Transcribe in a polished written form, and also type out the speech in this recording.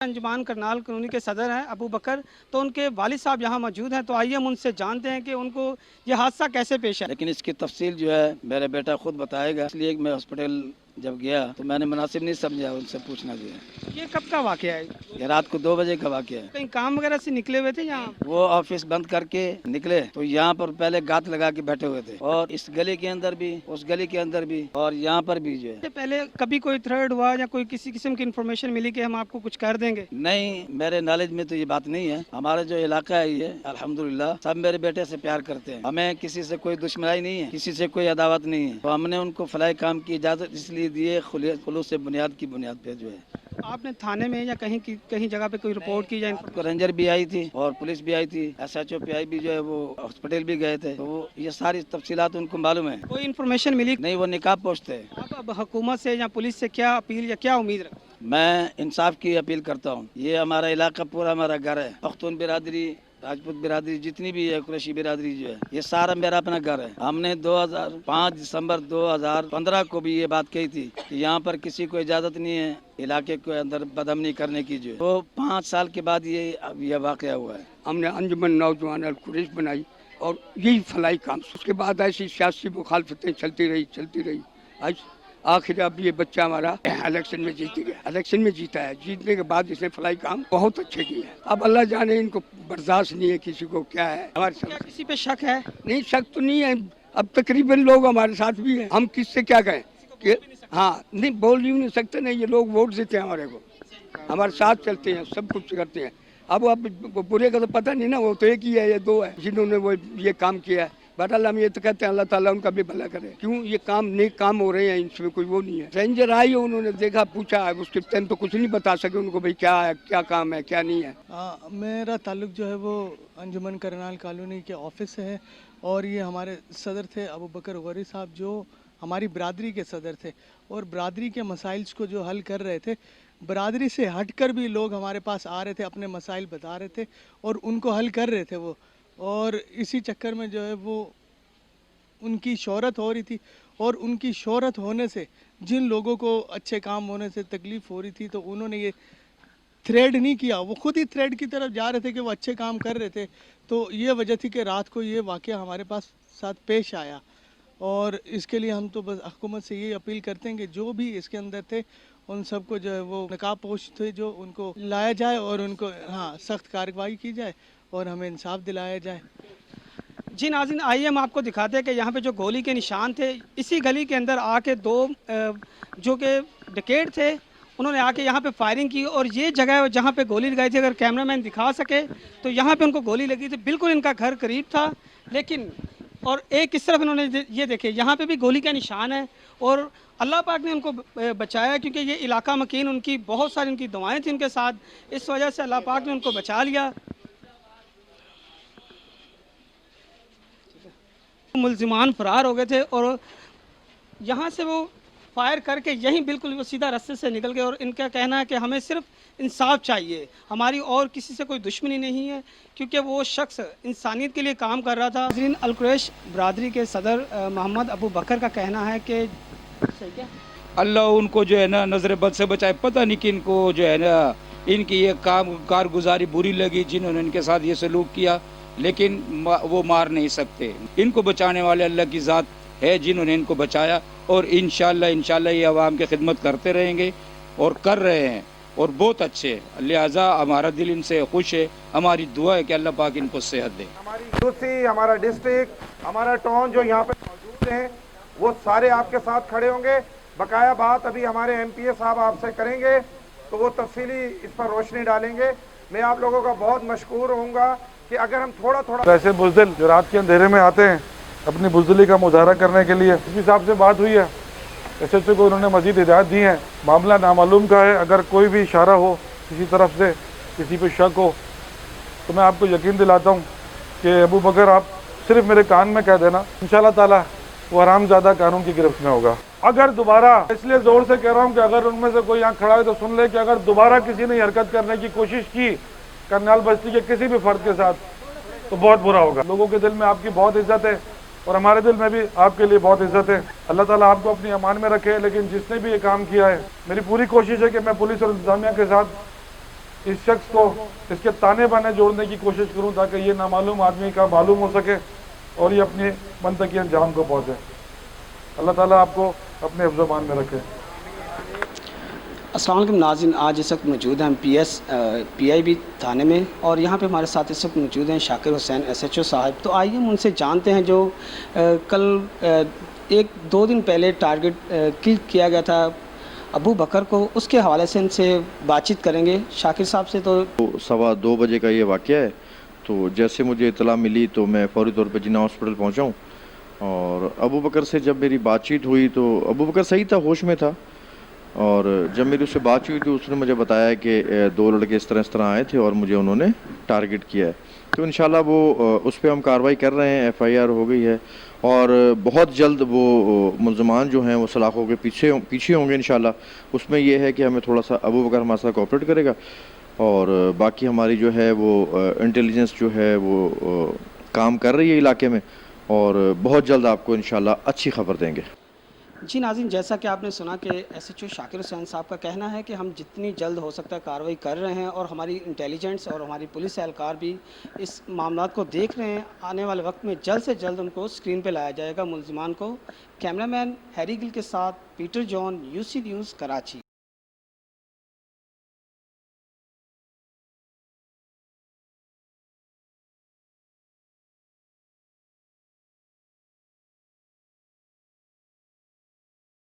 अंजुमान Karnal colony के सदर हैं अबू बकर, तो उनके वालिद साहब यहाँ मौजूद हैं। तो आइए हम उनसे जानते हैं कि उनको ये हादसा कैसे पेश आया। लेकिन इसकी तफसील जो है मेरा बेटा खुद बताएगा, इसलिए मैं हॉस्पिटल जब गया तो मैंने मुनासिब नहीं समझा उनसे पूछना जो है। ये कब का वाकया है? ये रात को 2 बजे का वाकया है। कहीं काम वगैरह से निकले हुए थे यहाँ? वो ऑफिस बंद करके निकले तो यहाँ पर पहले गात लगा के बैठे हुए थे, और इस गली के अंदर भी, उस गली के अंदर भी, और यहाँ पर भी जो है। पहले कभी कोई थ्रेड हुआ या कोई किसी किस्म की इन्फॉर्मेशन मिली कि हम आपको कुछ कर देंगे? नहीं, मेरे नॉलेज में तो ये बात नहीं है। हमारा जो इलाका है ये अल्हम्दुलिल्लाह सब मेरे बेटे से प्यार करते हैं। हमें किसी से कोई दुश्मनी नहीं है, किसी से कोई अदावत नहीं है। तो हमने उनको फलाई काम की इजाजत इसलिए दी है, खुलूस से बुनियाद की बुनियाद पे जो है। आपने थाने में या कहीं जगह पे कोई रिपोर्ट की या रेंजर भी आई थी और पुलिस भी आई थी, SHO PI भी जो है वो हॉस्पिटल भी गए थे, तो वो ये सारी तफसीलात उनको मालूम है। कोई इन्फॉर्मेशन मिली? नहीं, वो निकाब पोछते हैं। आप अब हुकूमत से या पुलिस से क्या अपील या क्या उम्मीद रखते हैं? मैं इंसाफ की अपील करता हूँ। ये हमारा इलाका पूरा हमारा घर है। पख्तून बिरादरी, राजपूत बिरादरी जितनी भी है, कुरैशी बिरादरी जो है, ये सारा मेरा अपना घर है। हमने 5 दिसंबर 2015 को भी ये बात कही थी कि यहाँ पर किसी को इजाजत नहीं है इलाके के अंदर बदअमनी करने की जो है। तो 5 साल के बाद ये वाकया हुआ है। हमने अंजुमन नौजवान अल कुरैश बनाई और यही फलाई काम। उसके बाद ऐसी सियासी मुखालफतें चलती रही। आज आखिर अब ये बच्चा हमारा इलेक्शन में जीत गया, इलेक्शन में जीता है। जीतने के बाद इसने फलाई काम बहुत अच्छे किए हैं। अब अल्लाह जाने इनको बर्दाश्त नहीं है किसी को क्या है। हमारे क्या किसी पे शक है? नहीं, शक तो नहीं है। अब तकरीबन लोग हमारे साथ भी हैं। हम किससे क्या कहें कि हाँ, नहीं बोल ही नहीं सकते। नहीं, ये लोग वोट देते हैं हमारे को, हमारे साथ चलते हैं, सब कुछ करते हैं। अब बुरे का तो पता नहीं ना, वो तो एक ही है, ये 2 है जिन्होंने वो ये काम किया है। बहरहाल हम ये तो कहते हैं अल्लाह ताला उनका भी भला करे। क्यों ये काम नेक काम हो रहे हैं, इसमें कोई वो नहीं है। रेंजर आई, उन्होंने देखा, पूछा, उसके टाइम तो कुछ नहीं बता सके उनको भाई क्या है, क्या काम है, क्या नहीं है। मेरा ताल्लुक जो है वो अंजुमन करनाल कॉलोनी के ऑफिस से है, और ये हमारे सदर थे अबू बकर गौरी साहब, जो हमारी बरादरी के सदर थे और बरादरी के मसाइल को जो हल कर रहे थे। बरादरी से हटकर भी लोग हमारे पास आ रहे थे, अपने मसाइल बता रहे थे और उनको हल कर रहे थे वो। और इसी चक्कर में जो है वो उनकी शोहरत हो रही थी, और उनकी शोहरत होने से जिन लोगों को अच्छे काम होने से तकलीफ़ हो रही थी, तो उन्होंने ये थ्रेड नहीं किया, वो खुद ही थ्रेड की तरफ जा रहे थे कि वो अच्छे काम कर रहे थे। तो ये वजह थी कि रात को ये वाक़या हमारे पास साथ पेश आया। और इसके लिए हम तो बस हुकूमत से ये अपील करते हैं कि जो भी इसके अंदर थे उन सबको जो है वो नकाब पोश थे, जो उनको लाया जाए और उनको सख्त कार्रवाई की जाए और हमें इंसाफ दिलाया जाए। जी नाज़रीन, आइए हम आपको दिखाते हैं कि यहाँ पे जो गोली के निशान थे, इसी गली के अंदर आके 2 जो कि डकैत थे, उन्होंने आके यहाँ पे फायरिंग की। और ये जगह जहाँ पे गोली लगाई थी, अगर कैमरामैन दिखा सके तो यहाँ पे उनको गोली लगी थी। बिल्कुल इनका घर करीब था, लेकिन और एक इस तरफ इन्होंने ये देखे, यहाँ पे भी गोली का निशान है। और अल्लाह पाक ने उनको बचाया, क्योंकि ये इलाका मकीन, उनकी बहुत सारी उनकी दुआएं थी उनके साथ, इस वजह से अल्लाह पाक ने उनको बचा लिया। मुल्जिमान फरार हो गए थे और यहाँ से वो फायर करके यहीं बिल्कुल वो सीधा रास्ते से निकल गए। और इनका कहना है कि हमें सिर्फ इंसाफ चाहिए, हमारी और किसी से कोई दुश्मनी नहीं है, क्योंकि वो शख्स इंसानियत के लिए काम कर रहा था। नाज़रीन, अल कुरैश बरादरी के सदर मोहम्मद अबू बकर का कहना है कि अल्लाह उनको जो है ना नजर बद से बचाए। पता नहीं कि इनको जो है ना इनकी ये कारगुजारी बुरी लगी जिन्होंने इनके साथ ये सलूक किया, लेकिन वो मार नहीं सकते। इनको बचाने वाले अल्लाह की ज़ात है जिन्होंने इनको बचाया, और इंशाल्लाह ये आवाम की खिदमत करते रहेंगे और कर रहे हैं, और बहुत अच्छे। लिहाजा हमारा दिल इनसे खुश है। हमारी दुआ है कि अल्लाह पाक इनको सेहत दे। हमारी यूसी, हमारा डिस्ट्रिक्ट, हमारा टाउन जो यहाँ पे मौजूद हैं, वो सारे आपके साथ खड़े होंगे। बकाया बात अभी हमारे MPA साहब आपसे करेंगे, तो वो तफसीली इस पर रोशनी डालेंगे। मैं आप लोगों का बहुत मशकूर होऊंगा कि अगर हम थोड़ा ऐसे बुज़दिल जो रात के अंधेरे में आते हैं अपनी बुज़दिली का मुजाहरा करने के लिए, इसी साहब से बात हुई है, SHO को उन्होंने मज़ीद हिदायत दी है। मामला नामालूम का है, अगर कोई भी इशारा हो किसी तरफ से, किसी पे शक हो, तो मैं आपको यकीन दिलाता हूँ कि अबू बकर आप सिर्फ मेरे कान में कह देना, इंशाअल्लाह ताला वो हरामज़ादा कानून की गिरफ्त में होगा। अगर दोबारा, इसलिए ज़ोर से कह रहा हूँ कि अगर उनमें से कोई यहाँ खड़ा है तो सुन ले कि अगर दोबारा किसी ने हरकत करने की कोशिश की करनाल बस्ती के किसी भी फर्द के साथ, तो बहुत बुरा होगा। लोगों के दिल में आपकी बहुत इज्जत है और हमारे दिल में भी आपके लिए बहुत इज्जत है। अल्लाह ताला आपको अपनी अमान में रखे। लेकिन जिसने भी ये काम किया है, मेरी पूरी कोशिश है कि मैं पुलिस और इंतजामिया के साथ इस शख्स को इसके ताने बाने जोड़ने की कोशिश करूं ताकि ये नामालूम आदमी का मालूम हो सके और ये अपने मंतकी अंजाम को पहुंचे। अल्लाह ताला आपको अपने हिफ्ज़-ओ-मान में रखे। अस्सलाम वालेकुम नाज़रीन, आज इस वक्त मौजूद हैं हम PIB थाने में और यहाँ पे हमारे साथ इस वक्त मौजूद हैं शाकिर हुसैन SHO साहब। तो आइए हम उनसे जानते हैं जो कल एक दो दिन पहले टारगेट किल किया गया था अबू बकर को, उसके हवाले से इनसे बातचीत करेंगे। शाकिर साहब से तो 2:15 बजे का ये वाक़या है। तो जैसे मुझे इतला मिली तो मैं फ़ौरी तौर पे जिन्ना हॉस्पिटल पहुंचा हूँ और अबू बकर से जब मेरी बातचीत हुई तो अबू बकर सही था, होश में था। और जब मेरी उससे बात हुई तो उसने मुझे बताया कि 2 लड़के इस तरह आए थे और मुझे उन्होंने टारगेट किया है। तो इंशाल्लाह वो उस पर हम कार्रवाई कर रहे हैं, FIR हो गई है और बहुत जल्द वो मुल्ज़मान जो हैं वो सलाखों के पीछे होंगे इंशाल्लाह। उसमें ये है कि हमें थोड़ा सा अबू बकर हमारे साथ कोऑपरेट करेगा और बाकी हमारी जो है वो इंटेलिजेंस जो है वो काम कर रही है इलाके में और बहुत जल्द आपको इंशाल्लाह अच्छी खबर देंगे। जी नाज़रीन, जैसा कि आपने सुना कि SHO शाकिर हुसैन साहब का कहना है कि हम जितनी जल्द हो सकता है कार्रवाई कर रहे हैं और हमारी इंटेलिजेंस और हमारी पुलिस एहलकार भी इस मामलात को देख रहे हैं। आने वाले वक्त में जल्द से जल्द उनको स्क्रीन पे लाया जाएगा मुल्ज़िमान को। कैमरामैन हैरी गिल के साथ Peter John, UC news, Karachi.